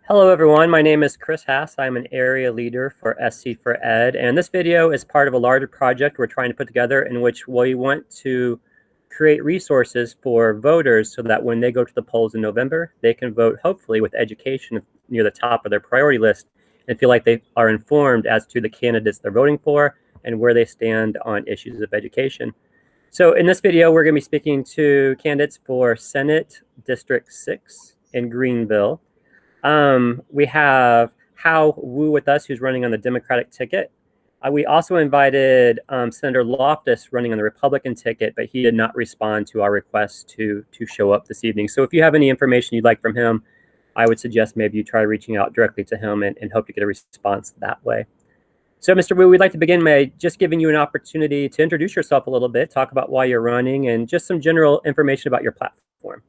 Hello everyone, my name is Chris Hass. I'm an area leader for SC for Ed, and this video is part of a larger project we're trying to put together in which we want to create resources for voters so that when they go to the polls in November, they can vote hopefully with education near the top of their priority list and feel like they are informed as to the candidates they're voting for and where they stand on issues of education. So in this video, we're going to be speaking to candidates for Senate District 6 in Greenville. We have Hao Wu with us, who's running on the Democratic ticket. We also invited Senator Loftis running on the Republican ticket, but he did not respond to our request to show up this evening. So if you have any information you'd like from him, I would suggest maybe you try reaching out directly to him and hope to get a response that way. So Mr. Wu, we'd like to begin by just giving you an opportunity to introduce yourself a little bit, talk about why you're running, and just some general information about your platform.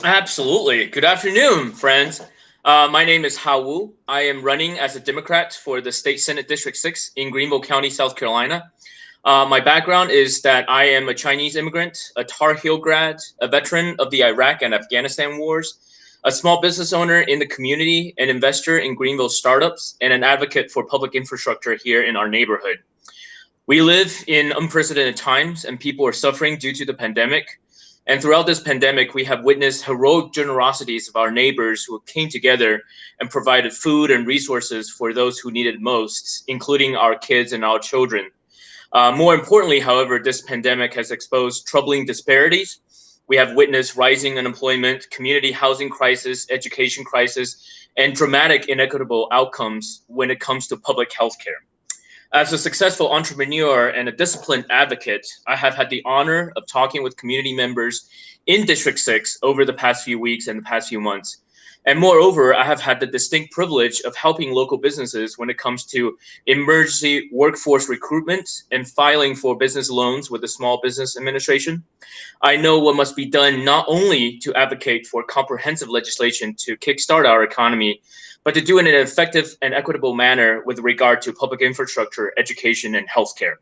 Absolutely. Good afternoon, friends. My name is Hao Wu. I am running as a Democrat for the State Senate District 6 in Greenville County, South Carolina. My background is that I am a Chinese immigrant, a Tar Heel grad, a veteran of the Iraq and Afghanistan wars, a small business owner in the community, an investor in Greenville startups, and an advocate for public infrastructure here in our neighborhood. We live in unprecedented times and people are suffering due to the pandemic. And throughout this pandemic, we have witnessed heroic generosities of our neighbors who came together and provided food and resources for those who needed most, including our kids and our children. More importantly, however, this pandemic has exposed troubling disparities. We have witnessed rising unemployment, community housing crisis, education crisis, and dramatic inequitable outcomes when it comes to public health care. As a successful entrepreneur and a disciplined advocate, I have had the honor of talking with community members in District 6 over the past few weeks and the past few months. And moreover, I have had the distinct privilege of helping local businesses when it comes to emergency workforce recruitment and filing for business loans with the Small Business Administration. I know what must be done not only to advocate for comprehensive legislation to kickstart our economy, but to do it in an effective and equitable manner with regard to public infrastructure, education, and healthcare.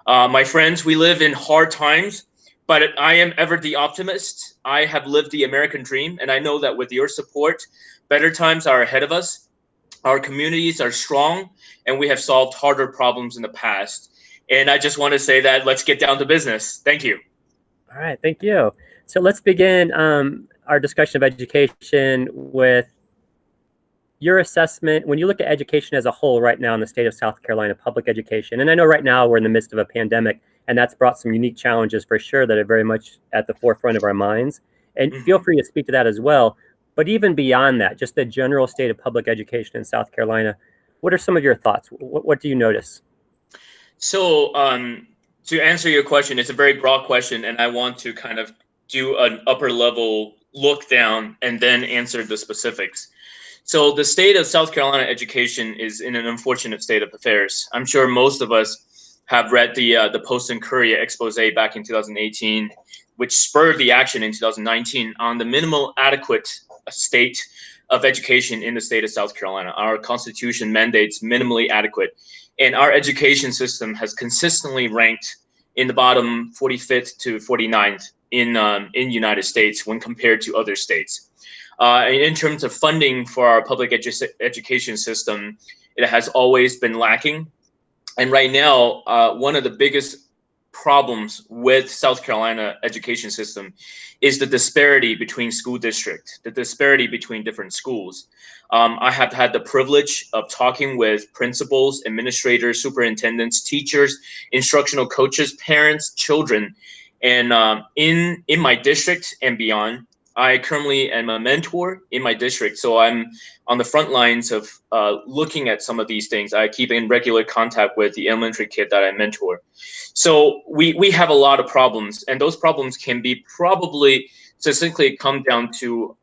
My friends, we live in hard times, but I am ever the optimist. I have lived the American dream, and I know that with your support, better times are ahead of us. Our communities are strong, and we have solved harder problems in the past. And I just want to say that let's get down to business. Thank you. All right, thank you. So let's begin our discussion of education with your assessment. When you look at education as a whole right now in the state of South Carolina, public education, and I know right now we're in the midst of a pandemic, and that's brought some unique challenges for sure that are very much at the forefront of our minds. And feel free to speak to that as well. But even beyond that, just the general state of public education in South Carolina, what are some of your thoughts? What do you notice? So to answer your question, it's a very broad question, and I want to kind of do an upper level look down and then answer the specifics. So the state of South Carolina education is in an unfortunate state of affairs. I'm sure most of us have read the Post and Courier expose back in 2018, which spurred the action in 2019 on the minimal adequate state of education in the state of South Carolina. Our Constitution mandates minimally adequate, and our education system has consistently ranked in the bottom 45th to 49th in United States when compared to other states. In terms of funding for our public education system, it has always been lacking. And right now, one of the biggest problems with South Carolina education system is the disparity between school districts, the disparity between different schools. I have had the privilege of talking with principals, administrators, superintendents, teachers, instructional coaches, parents, children, and in my district and beyond. I currently am a mentor in my district, so I'm on the front lines of looking at some of these things. I keep in regular contact with the elementary kid that I mentor. So we have a lot of problems, and those problems can be probably succinctly come down to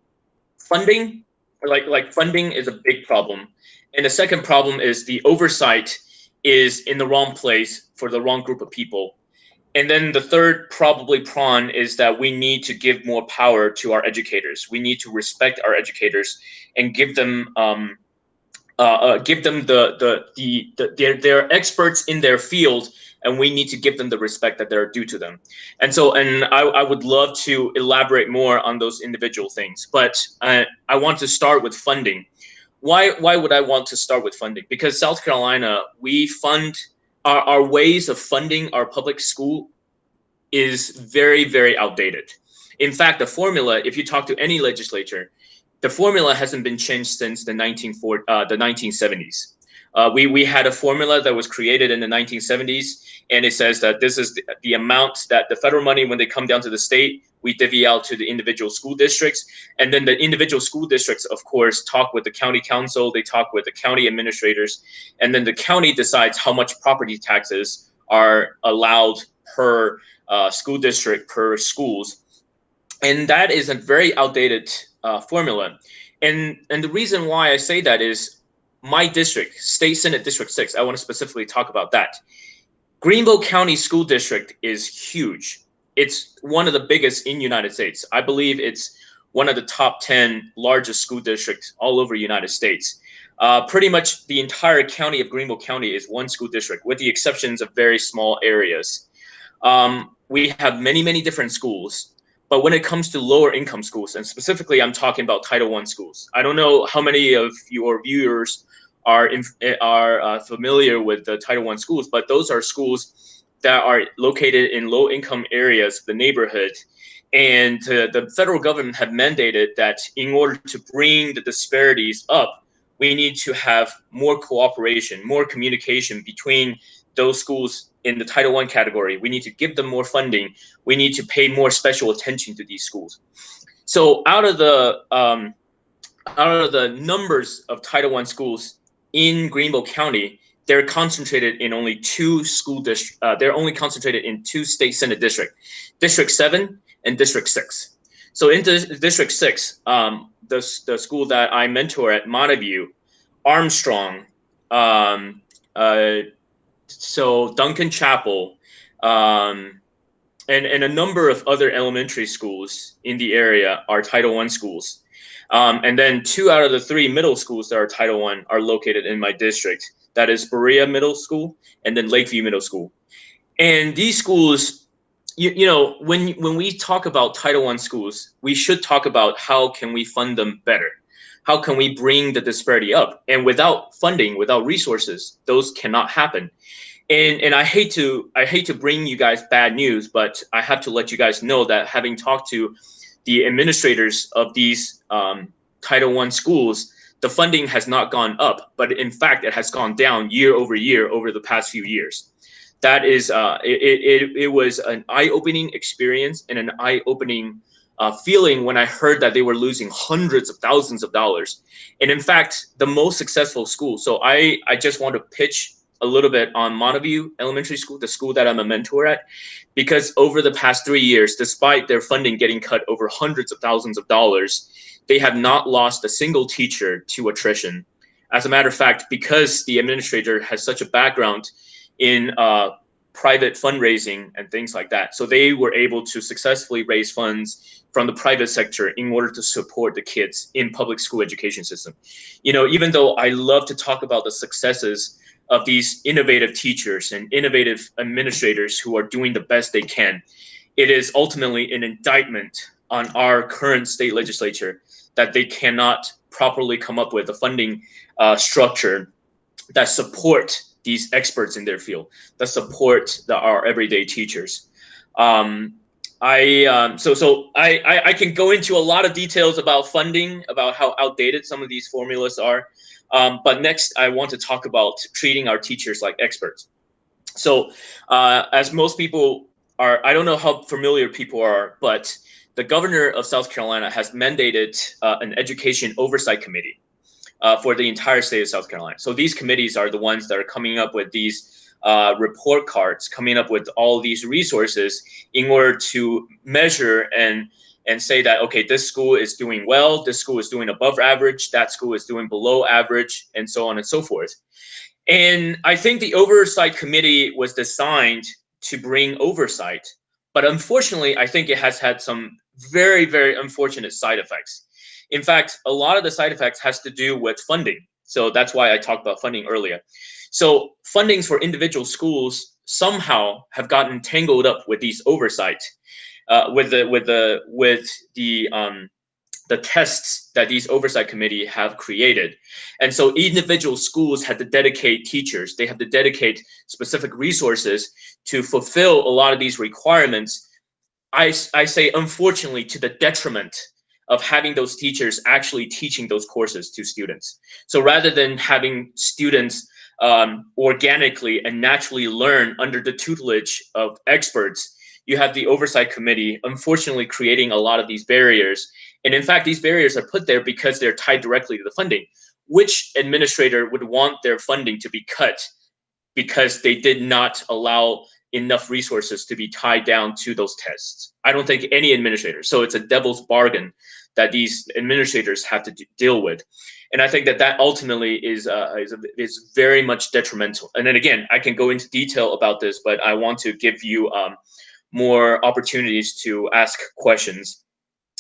funding. Like funding is a big problem, and the second problem is the oversight is in the wrong place for the wrong group of people. And then the third probably prong is that we need to give more power to our educators. We need to respect our educators and give them they're experts in their field, and we need to give them the respect that they're due to them. And so, and I would love to elaborate more on those individual things, but I want to start with funding. why would I want to start with funding? Because South Carolina, we fund our ways of funding our public school is very, very outdated. In fact, the formula, if you talk to any legislature, the formula hasn't been changed since the 1970s. We had a formula that was created in the 1970s, and it says that this is the amount that the federal money, when they come down to the state, we divvy out to the individual school districts. And then the individual school districts, of course, talk with the county council, they talk with the county administrators, and then the county decides how much property taxes are allowed per school district, per schools. And that is a very outdated formula. And the reason why I say that is my district, State Senate District 6, I want to specifically talk about that. Greenville County School District is huge. It's one of the biggest in the United States. I believe it's one of the top 10 largest school districts all over the United States. Pretty much the entire county of Greenville County is one school district, with the exceptions of very small areas. We have many, many different schools, but when it comes to lower income schools, and specifically I'm talking about Title I schools, I don't know how many of your viewers are familiar with the Title I schools, but those are schools that are located in low income areas of the neighborhood. And the federal government have mandated that in order to bring the disparities up, we need to have more cooperation, more communication between those schools in the Title I category. We need to give them more funding. We need to pay more special attention to these schools. So out of the numbers of Title I schools in Greenville County, they're concentrated in only two school districts. They're only concentrated in two state senate districts, District 7 and District 6. So in District 6, the school that I mentor at Montague, Armstrong, so Duncan Chapel, and a number of other elementary schools in the area are Title I schools. And then 2 out of the 3 middle schools that are Title I are located in my district. That is Berea Middle School and then Lakeview Middle School. And these schools, you know, when we talk about Title I schools, we should talk about how can we fund them better? How can we bring the disparity up? And without funding, without resources, those cannot happen. And I hate to bring you guys bad news, but I have to let you guys know that having talked to the administrators of these Title I schools, the funding has not gone up, but in fact, it has gone down year over year over the past few years. That is, it was an eye-opening experience and an eye-opening feeling when I heard that they were losing hundreds of thousands of dollars. And in fact, the most successful school. So I just want to pitch a little bit on Montague Elementary School, the school that I'm a mentor at, because over the past 3 years, despite their funding getting cut over hundreds of thousands of dollars, they have not lost a single teacher to attrition. As a matter of fact, because the administrator has such a background in private fundraising and things like that, so they were able to successfully raise funds from the private sector in order to support the kids in public school education system. You know, even though I love to talk about the successes of these innovative teachers and innovative administrators who are doing the best they can, it is ultimately an indictment on our current state legislature that they cannot properly come up with a funding structure that support these experts in their field, that support our everyday teachers. I can go into a lot of details about funding, about how outdated some of these formulas are. But next, I want to talk about treating our teachers like experts. So as most people are, I don't know how familiar people are, but the governor of South Carolina has mandated an education oversight committee for the entire state of South Carolina. So these committees are the ones that are coming up with these report cards, coming up with all these resources in order to measure and say that, okay, this school is doing well, this school is doing above average, that school is doing below average, and so on and so forth. And I think the oversight committee was designed to bring oversight, but unfortunately, I think it has had some very, very unfortunate side effects. In fact, a lot of the side effects has to do with funding. So that's why I talked about funding earlier. So fundings for individual schools somehow have gotten tangled up with these oversight, with the the tests that these oversight committee have created. And so individual schools had to dedicate teachers, they have to dedicate specific resources to fulfill a lot of these requirements. I say, unfortunately, to the detriment of having those teachers actually teaching those courses to students. So rather than having students organically and naturally learn under the tutelage of experts, you have the oversight committee, unfortunately, creating a lot of these barriers. And in fact, these barriers are put there because they're tied directly to the funding. Which administrator would want their funding to be cut because they did not allow enough resources to be tied down to those tests? I don't think any administrator. So it's a devil's bargain that these administrators have to deal with. And I think that that ultimately is very much detrimental. And then again, I can go into detail about this, but I want to give you more opportunities to ask questions.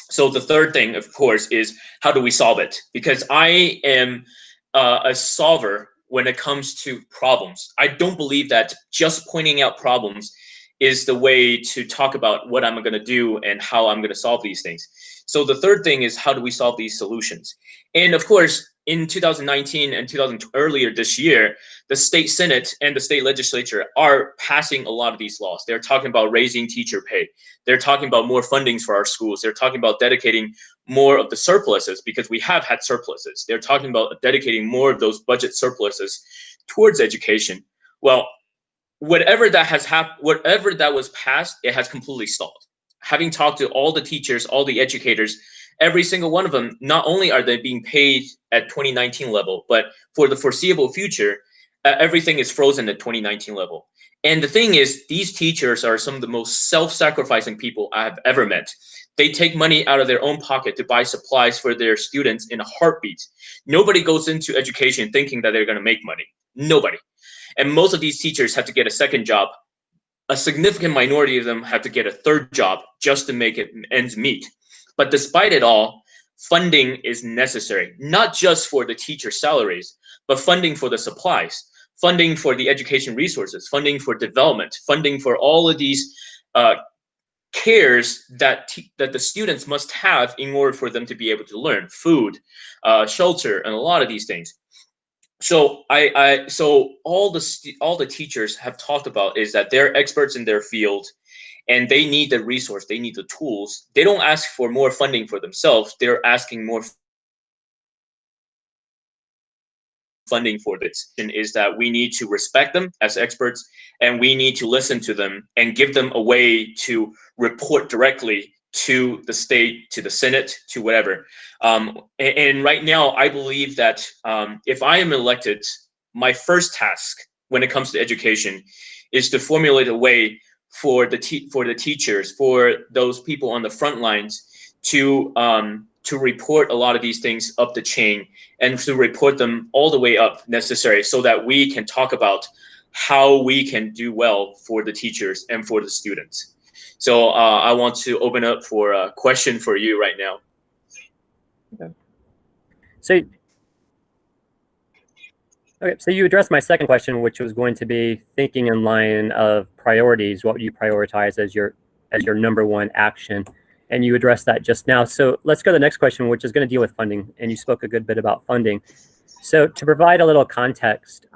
So the third thing, of course, is how do we solve it? Because I am a solver when it comes to problems. I don't believe that just pointing out problems is the way to talk about what I'm going to do and how I'm going to solve these things. So the third thing is how do we solve these solutions? And of course, in 2019 and earlier this year, the state Senate and the state legislature are passing a lot of these laws. They're talking about raising teacher pay. They're talking about more fundings for our schools. They're talking about dedicating more of the surpluses, because we have had surpluses. They're talking about dedicating more of those budget surpluses towards education. Well, whatever that was passed, it has completely stalled. Having talked to all the teachers, all the educators, every single one of them, not only are they being paid at 2019 level, but for the foreseeable future, everything is frozen at 2019 level. And the thing is, these teachers are some of the most self-sacrificing people I have ever met. They take money out of their own pocket to buy supplies for their students in a heartbeat. Nobody goes into education thinking that they're going to make money. Nobody. And most of these teachers have to get a second job. A significant minority of them have to get a third job just to make it ends meet. But despite it all, funding is necessary, not just for the teacher salaries, but funding for the supplies, funding for the education resources, funding for development, funding for all of these cares that the students must have in order for them to be able to learn: food, shelter, and a lot of these things. So so all the teachers have talked about is that they're experts in their field, and they need the resource, they need the tools. They don't ask for more funding for themselves. They're asking more funding for this. And is that we need to respect them as experts, and we need to listen to them and give them a way to report directly to the state, to the Senate, to whatever. And right now, I believe that if I am elected, my first task when it comes to education is to formulate a way for the teachers, for those people on the front lines, to report a lot of these things up the chain, and to report them all the way up necessary, so that we can talk about how we can do well for the teachers and for the students. So I want to open up for a question for you right now. Okay. So you addressed my second question, which was going to be thinking in line of priorities. What would you prioritize as your number one action? And you addressed that just now. So let's go to the next question, which is going to deal with funding. And you spoke a good bit about funding. So to provide a little context,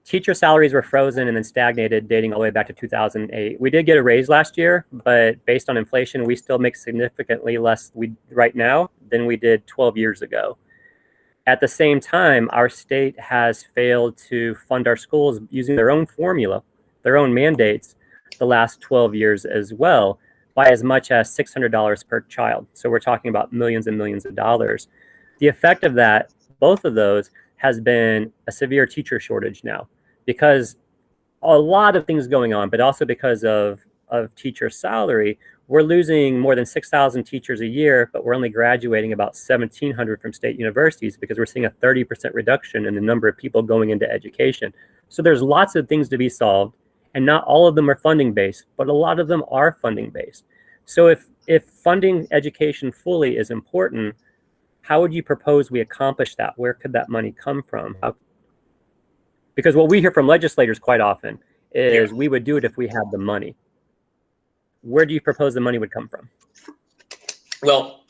teacher salaries were frozen and then stagnated dating all the way back to 2008. We did get a raise last year, but based on inflation, we still make significantly less right now than we did 12 years ago. At the same time, our state has failed to fund our schools using their own formula, their own mandates, the last 12 years as well, by as much as $600 per child. So we're talking about millions and millions of dollars. The effect of that, both of those, has been a severe teacher shortage now, because a lot of things going on, but also because of teacher salary, we're losing more than 6,000 teachers a year, but we're only graduating about 1,700 from state universities, because we're seeing a 30% reduction in the number of people going into education. So there's lots of things to be solved, and not all of them are funding based, but a lot of them are funding based. So if funding education fully is important, how would you propose we accomplish that? Where could that money come from? Because what we hear from legislators quite often is we would do it if we had the money. Where do you propose the money would come from? Well,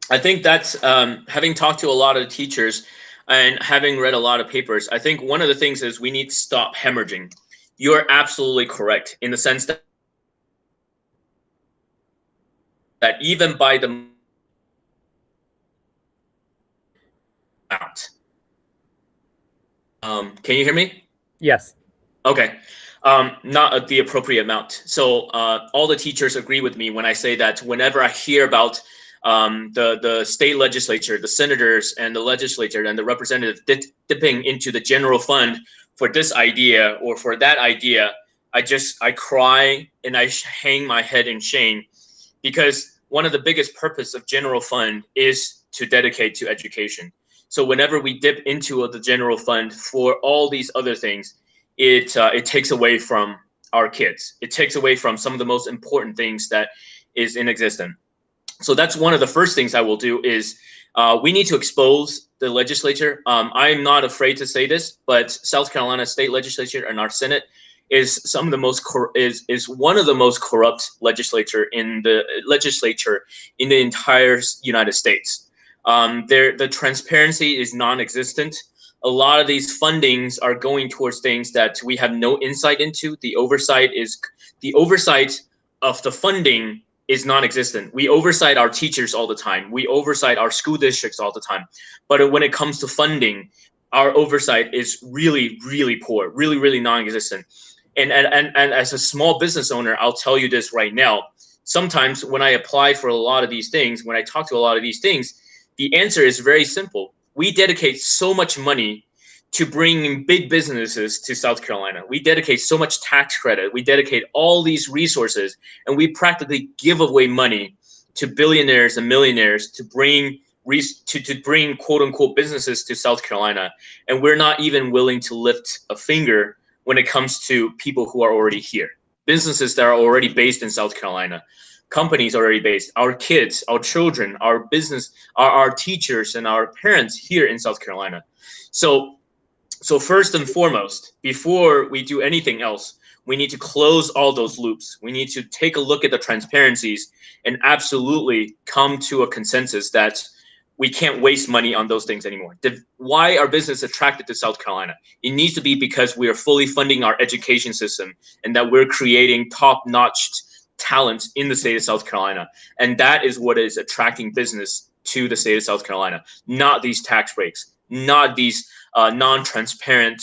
I think that's having talked to a lot of teachers and having read a lot of papers. I think one of the things is we need to stop hemorrhaging. You're absolutely correct in the sense that even by the amount. Can you hear me? Yes. Okay. Not at the appropriate amount. So all the teachers agree with me when I say that whenever I hear about the state legislature, the senators and the legislature and the representative dipping into the general fund for this idea or for that idea, I cry and I hang my head in shame, because one of the biggest purpose of general fund is to dedicate to education. So whenever we dip into the general fund for all these other things, it takes away from our kids. It takes away from some of the most important things that is in existence. So that's one of the first things I will do is we need to expose the legislature. I'm not afraid to say this, but South Carolina state legislature and our Senate is some of the most is one of the most corrupt legislature in the entire United States. The transparency is non-existent. A lot of these fundings are going towards things that we have no insight into. The oversight of the funding is non-existent. We oversight our teachers all the time. We oversight our school districts all the time. But when it comes to funding, our oversight is really, really poor, really, really non-existent. And as a small business owner, I'll tell you this right now. Sometimes when I apply for a lot of these things, when I talk to a lot of these things, the answer is very simple. We dedicate so much money to bring big businesses to South Carolina. We dedicate so much tax credit. We dedicate all these resources, and we practically give away money to billionaires and millionaires to bring quote unquote businesses to South Carolina. And we're not even willing to lift a finger when it comes to people who are already here. Businesses that are already based in South Carolina, companies already based, our kids, our children, our business, our teachers and our parents here in South Carolina. So first and foremost, before we do anything else, we need to close all those loops. We need to take a look at the transparencies and absolutely come to a consensus that we can't waste money on those things anymore. Why are business attracted to South Carolina? It needs to be because we are fully funding our education system and that we're creating top-notch talent in the state of South Carolina. And that is what is attracting business to the state of South Carolina, not these tax breaks, not these non-transparent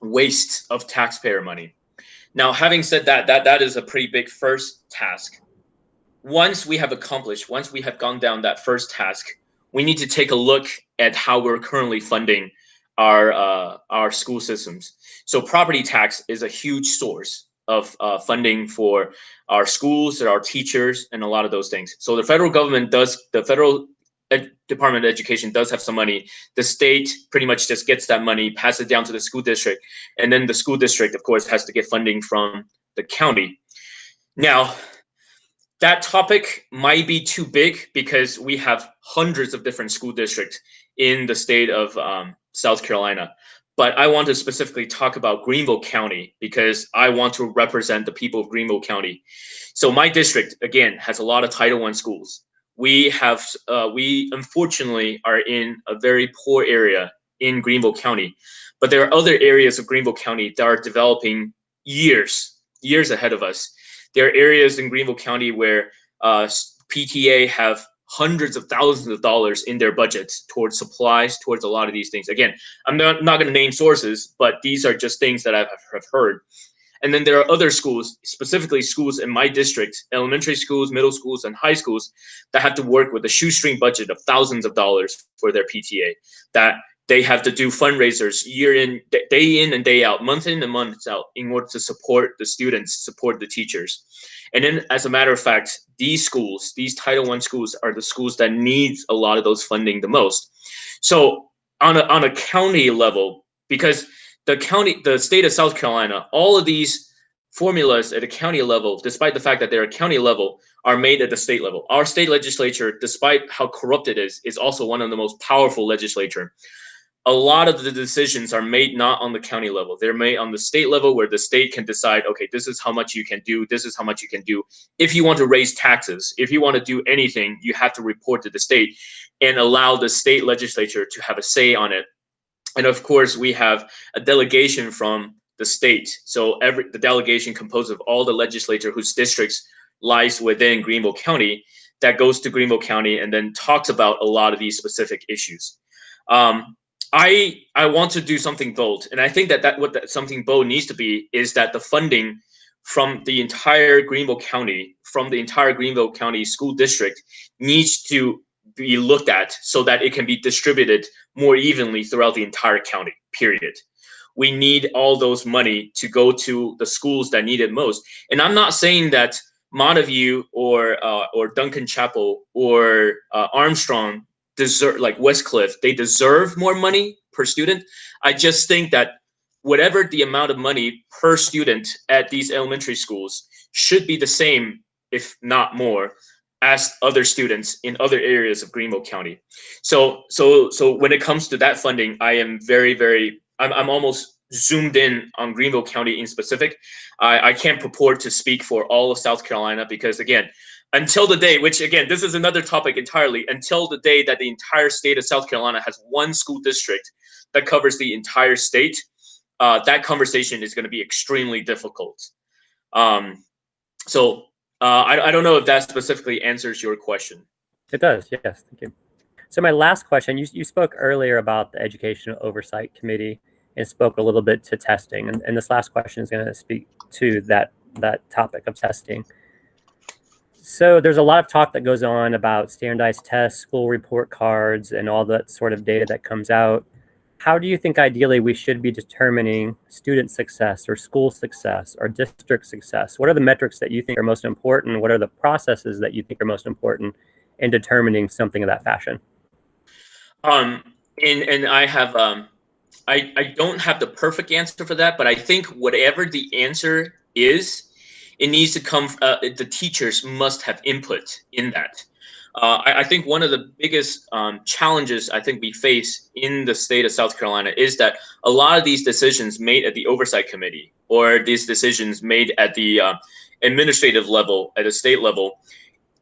waste of taxpayer money. Now, having said that, that is a pretty big first task. Once we have gone down that first task, we need to take a look at how we're currently funding our school systems. So property tax is a huge source of funding for our schools, our teachers, and a lot of those things. So the federal Department of Education does have some money. The state pretty much just gets that money, passes it down to the school district, and then the school district, of course, has to get funding from the county. Now, that topic might be too big because we have hundreds of different school districts in the state of South Carolina. But I want to specifically talk about Greenville County because I want to represent the people of Greenville County. So my district, again, has a lot of Title I schools. We unfortunately are in a very poor area in Greenville County, but there are other areas of Greenville County that are developing years ahead of us. There are areas in Greenville County where PTA have hundreds of thousands of dollars in their budgets towards supplies, towards a lot of these things. Again, I'm not going to name sources, but these are just things that I have heard. And then there are other schools, specifically schools in my district, elementary schools, middle schools, and high schools, that have to work with a shoestring budget of thousands of dollars for their PTA, that they have to do fundraisers day in and day out, month in and month out, in order to support the students, support the teachers. And then, as a matter of fact, these schools, these Title I schools, are the schools that need a lot of those funding the most. So on a county level, because the state of South Carolina, all of these formulas at a county level, despite the fact that they're a county level, are made at the state level. Our state legislature, despite how corrupt it is also one of the most powerful legislature. a lot of the decisions are made not on the county level. They're made on the state level, where the state can decide, okay, this is how much you can do. This is how much you can do. If you want to raise taxes, if you want to do anything, you have to report to the state and allow the state legislature to have a say on it. And of course, we have a delegation from the state. So the delegation composed of all the legislature whose districts lies within Greenville County, that goes to Greenville County and then talks about a lot of these specific issues. I want to do something bold, and I think that something bold needs to be is that the funding from the entire Greenville County, school district, needs to be looked at so that it can be distributed more evenly throughout the entire county, period. We need all those money to go to the schools that need it most. And I'm not saying that Montague or Duncan Chapel or Armstrong deserve, like Westcliff, they deserve more money per student. I just think that whatever the amount of money per student at these elementary schools should be the same, if not more, as other students in other areas of Greenville County. So when it comes to that funding, I am I'm almost zoomed in on Greenville County in specific. I can't purport to speak for all of South Carolina because, again, until the day, which again, this is another topic entirely, until the day that the entire state of South Carolina has one school district that covers the entire state, that conversation is going to be extremely difficult. I don't know if that specifically answers your question. It does, yes, thank you. So my last question, you spoke earlier about the Educational Oversight Committee and spoke a little bit to testing. And this last question is going to speak to that topic of testing. So there's a lot of talk that goes on about standardized tests, school report cards, and all that sort of data that comes out. How do you think ideally we should be determining student success or school success or district success? What are the metrics that you think are most important? What are the processes that you think are most important in determining something of that fashion? And I have I don't have the perfect answer for that, but I think whatever the answer is, it needs to come. The teachers must have input in that. I think one of the biggest challenges I think we face in the state of South Carolina is that a lot of these decisions made at the oversight committee or these decisions made at the administrative level, at the state level,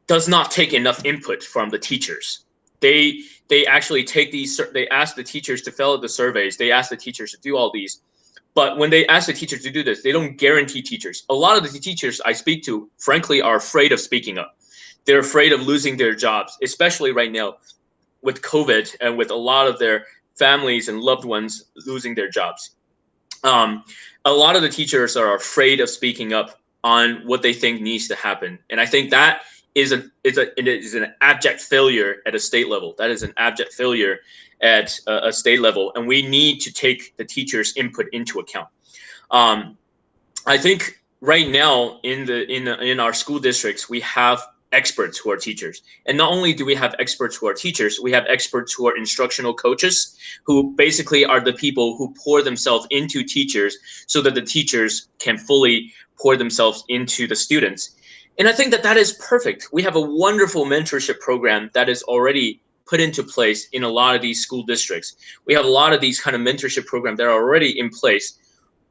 does not take enough input from the teachers. They actually take these. They ask the teachers to fill out the surveys. They ask the teachers to do all these. But when they ask the teachers to do this, they don't guarantee teachers. A lot of the teachers I speak to, frankly, are afraid of speaking up. They're afraid of losing their jobs, especially right now with COVID and with a lot of their families and loved ones losing their jobs. A lot of the teachers are afraid of speaking up on what they think needs to happen. And I think that is an abject failure at a state level. That is an abject failure at a state level, and we need to take the teachers' input into account. I think right now in our school districts we have experts who are teachers, and not only do we have experts who are teachers, we have experts who are instructional coaches, who basically are the people who pour themselves into teachers so that the teachers can fully pour themselves into the students. And I think that is perfect. We have a wonderful mentorship program that is already put into place in a lot of these school districts. We have a lot of these kind of mentorship programs that are already in place.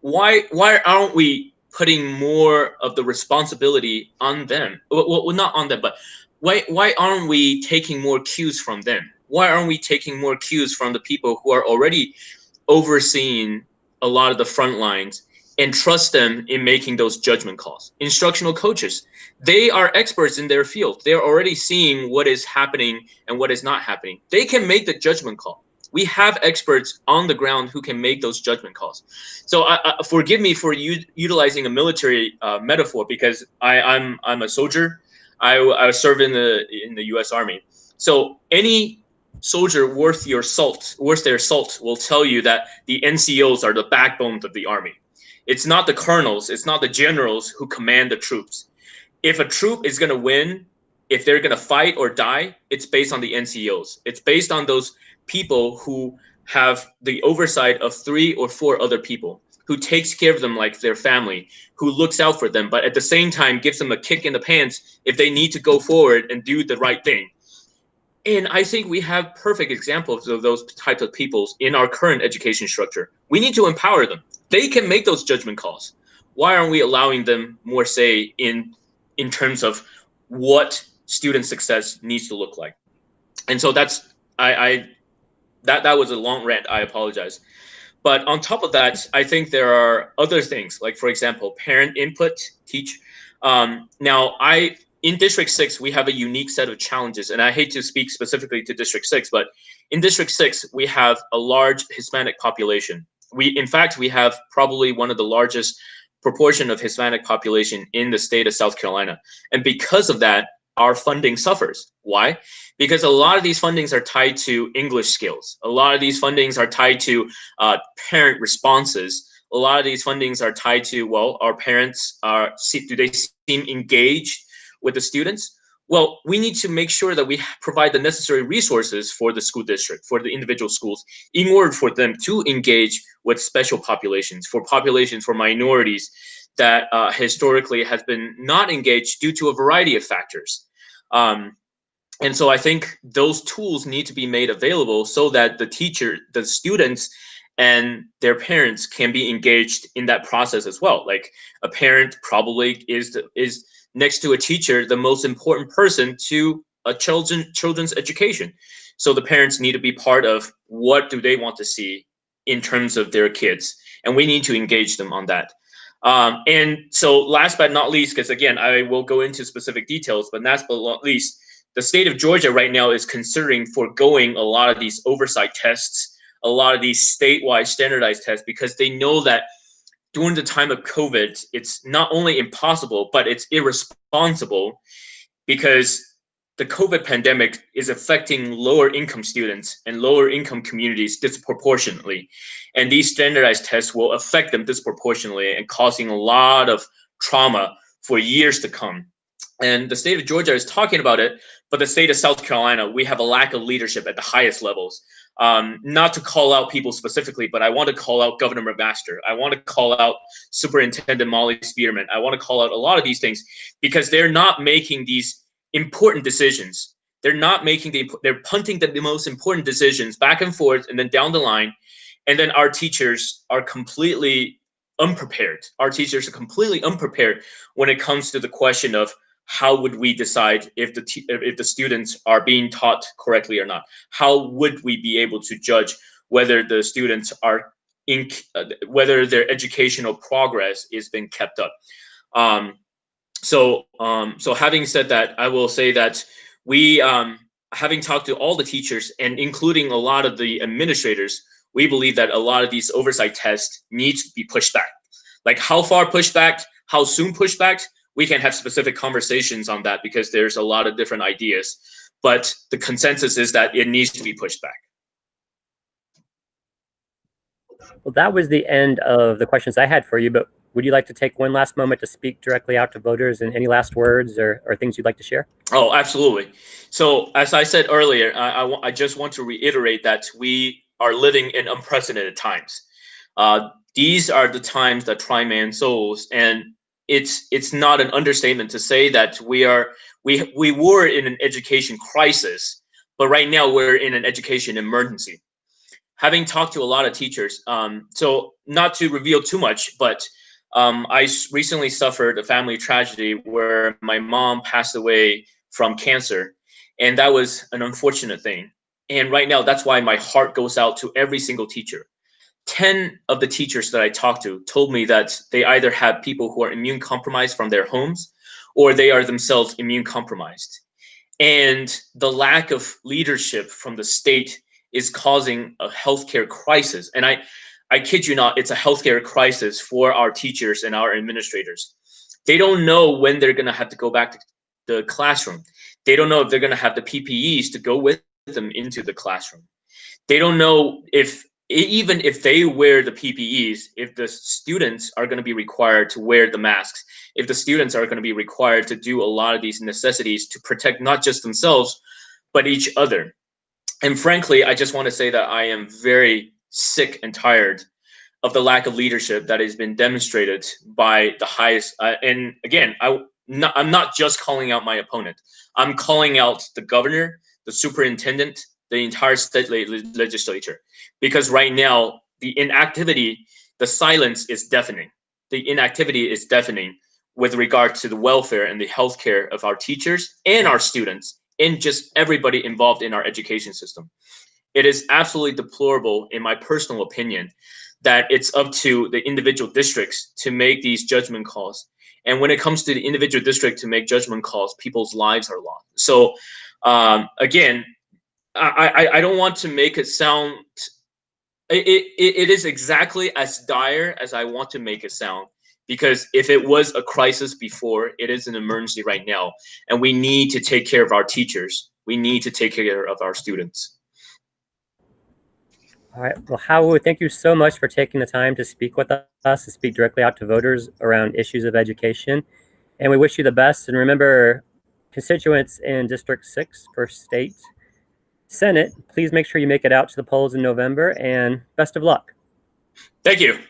Why aren't we putting more of the responsibility on them? Well, not on them, but why aren't we taking more cues from them? Why aren't we taking more cues from the people who are already overseeing a lot of the front lines and trust them in making those judgment calls? Instructional coaches, they are experts in their field. They're already seeing what is happening and what is not happening. They can make the judgment call. We have experts on the ground who can make those judgment calls. So forgive me for utilizing a military metaphor, because I'm a soldier. I serve in the U.S. Army. So any soldier worth their salt will tell you that the NCOs are the backbone of the Army. It's not the colonels, it's not the generals who command the troops. If a troop is going to win, if they're going to fight or die, it's based on the NCOs. It's based on those people who have the oversight of 3 or 4 other people, who takes care of them like their family, who looks out for them, but at the same time gives them a kick in the pants if they need to go forward and do the right thing. And I think we have perfect examples of those types of peoples in our current education structure. We need to empower them. They can make those judgment calls. Why aren't we allowing them more say in terms of what student success needs to look like? And so that's I that was a long rant. I apologize. But on top of that, I think there are other things, like for example, parent input, teach. Now, in District 6, we have a unique set of challenges, and I hate to speak specifically to District 6, but in District 6, we have a large Hispanic population. In fact, we have probably one of the largest proportion of Hispanic population in the state of South Carolina. And because of that, our funding suffers. Why? Because a lot of these fundings are tied to English skills. A lot of these fundings are tied to parent responses. A lot of these fundings are tied to, well, our parents do they seem engaged with the students? Well, we need to make sure that we provide the necessary resources for the school district, for the individual schools, in order for them to engage with special populations, for minorities that historically has been not engaged due to a variety of factors. And so I think those tools need to be made available so that the students, and their parents can be engaged in that process as well. Like a parent probably is next to a teacher the most important person to a children's education. So the parents need to be part of what do they want to see in terms of their kids, and we need to engage them on that. And so last but not least, because again, I will go into specific details, but last but not least, the state of Georgia right now is considering foregoing a lot of these oversight tests, a lot of these statewide standardized tests, because they know that during the time of COVID, it's not only impossible, but it's irresponsible, because the COVID pandemic is affecting lower income students and lower income communities disproportionately. And these standardized tests will affect them disproportionately and causing a lot of trauma for years to come. And the state of Georgia is talking about it, but the state of South Carolina, we have a lack of leadership at the highest levels. Not to call out people specifically, but I want to call out Governor McMaster. I want to call out Superintendent Molly Spearman. I want to call out a lot of these things because they're not making these important decisions. They're punting the most important decisions back and forth and then down the line. And then our teachers are completely unprepared. Our teachers are completely unprepared when it comes to the question of how would we decide if the students are being taught correctly or not? How would we be able to judge whether the students are whether their educational progress is being kept up? So having said that, I will say that we, having talked to all the teachers and including a lot of the administrators, we believe that a lot of these oversight tests need to be pushed back. Like how far pushed back, how soon pushed back, we can have specific conversations on that because there's a lot of different ideas. But the consensus is that it needs to be pushed back. Well, that was the end of the questions I had for you, but would you like to take one last moment to speak directly out to voters and any last words or things you'd like to share? Oh, absolutely. So as I said earlier, I just want to reiterate that we are living in unprecedented times. These are the times that try man's souls, and it's not an understatement to say that we were in an education crisis, but right now we're in an education emergency. Having talked to a lot of teachers, so not to reveal too much, but I recently suffered a family tragedy where my mom passed away from cancer, and that was an unfortunate thing. And right now, that's why my heart goes out to every single teacher. 10 of the teachers that I talked to told me that they either have people who are immune compromised from their homes or they are themselves immune compromised. And the lack of leadership from the state is causing a healthcare crisis. And I kid you not, it's a healthcare crisis for our teachers and our administrators. They don't know when they're going to have to go back to the classroom. They don't know if they're going to have the PPEs to go with them into the classroom. They don't know if even if they wear the PPEs, if the students are going to be required to wear the masks, if the students are going to be required to do a lot of these necessities to protect not just themselves, but each other. And frankly, I just want to say that I am very sick and tired of the lack of leadership that has been demonstrated by the highest. And again, I'm not just calling out my opponent. I'm calling out the governor, the superintendent, the entire state legislature, because right now the inactivity, the silence is deafening. The inactivity is deafening with regard to the welfare and the healthcare of our teachers and our students and just everybody involved in our education system. It is absolutely deplorable, in my personal opinion, that it's up to the individual districts to make these judgment calls. And when it comes to the individual district to make judgment calls, people's lives are lost. So again, I don't want to make it sound, it is exactly as dire as I want to make it sound. Because if it was a crisis before, it is an emergency right now. And we need to take care of our teachers. We need to take care of our students. All right. Well, Hao Wu, thank you so much for taking the time to speak with us, to speak directly out to voters around issues of education. And we wish you the best. And remember, constituents in District 6 for State Senate, please make sure you make it out to the polls in November, and best of luck. Thank you.